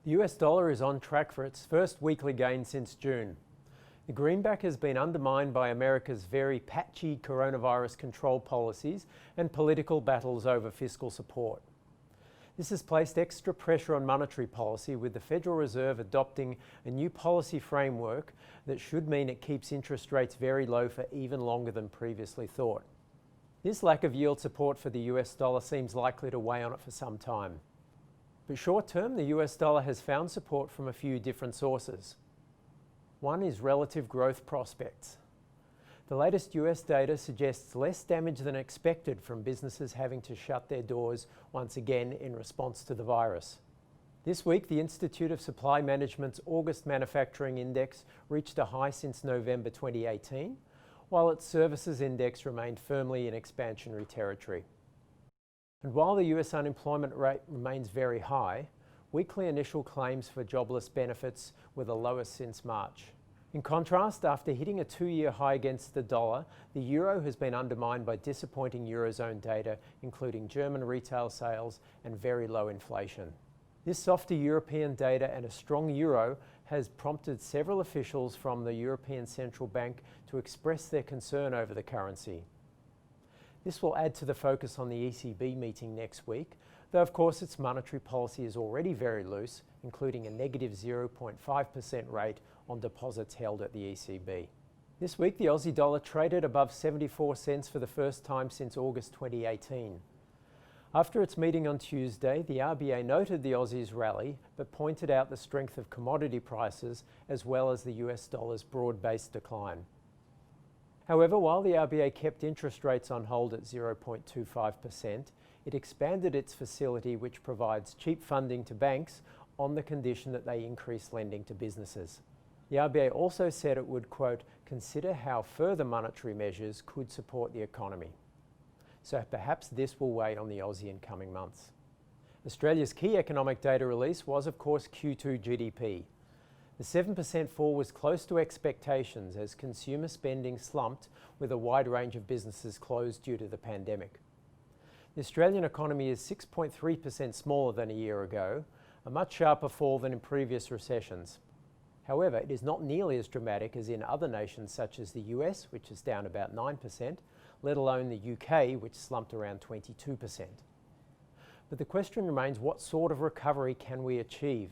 The US dollar is on track for its first weekly gain since June. The greenback has been undermined by America's very patchy coronavirus control policies and political battles over fiscal support. This has placed extra pressure on monetary policy, with the Federal Reserve adopting a new policy framework that should mean it keeps interest rates very low for even longer than previously thought. This lack of yield support for the US dollar seems likely to weigh on it for some time. But short term, the US dollar has found support from a few different sources. One is relative growth prospects. The latest US data suggests less damage than expected from businesses having to shut their doors once again in response to the virus. This week, the Institute of Supply Management's August Manufacturing Index reached a high since November 2018, while its Services Index remained firmly in expansionary territory. And while the US unemployment rate remains very high, weekly initial claims for jobless benefits were the lowest since March. In contrast, after hitting a two-year high against the dollar, the euro has been undermined by disappointing Eurozone data, including German retail sales and very low inflation. This softer European data and a strong euro has prompted several officials from the European Central Bank to express their concern over the currency. This will add to the focus on the ECB meeting next week, though of course its monetary policy is already very loose, including a negative 0.5% rate on deposits held at the ECB. This week, the Aussie dollar traded above 74 cents for the first time since August 2018. After its meeting on Tuesday, the RBA noted the Aussie's rally, but pointed out the strength of commodity prices as well as the US dollar's broad-based decline. However, while the RBA kept interest rates on hold at 0.25%, it expanded its facility, which provides cheap funding to banks on the condition that they increase lending to businesses. The RBA also said it would, quote, consider how further monetary measures could support the economy. So perhaps this will weigh on the Aussie in coming months. Australia's key economic data release was, of course, Q2 GDP. The 7% fall was close to expectations as consumer spending slumped, with a wide range of businesses closed due to the pandemic. The Australian economy is 6.3% smaller than a year ago, a much sharper fall than in previous recessions. However, it is not nearly as dramatic as in other nations such as the US, which is down about 9%, let alone the UK, which slumped around 22%. But the question remains, what sort of recovery can we achieve?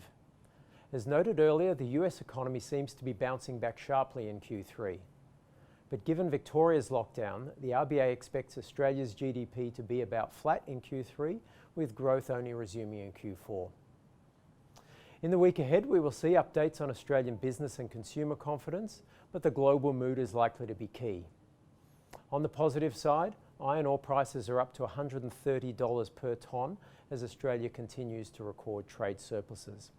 As noted earlier, the US economy seems to be bouncing back sharply in Q3. But given Victoria's lockdown, the RBA expects Australia's GDP to be about flat in Q3, with growth only resuming in Q4. In the week ahead, we will see updates on Australian business and consumer confidence, but the global mood is likely to be key. On the positive side, iron ore prices are up to $130 per tonne as Australia continues to record trade surpluses.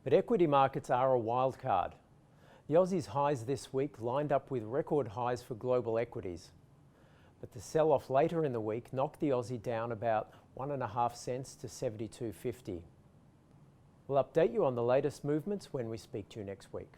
But equity markets are a wild card. The Aussie's highs this week lined up with record highs for global equities. But the sell-off later in the week knocked the Aussie down about 1.5 cents to 72.50. We'll update you on the latest movements when we speak to you next week.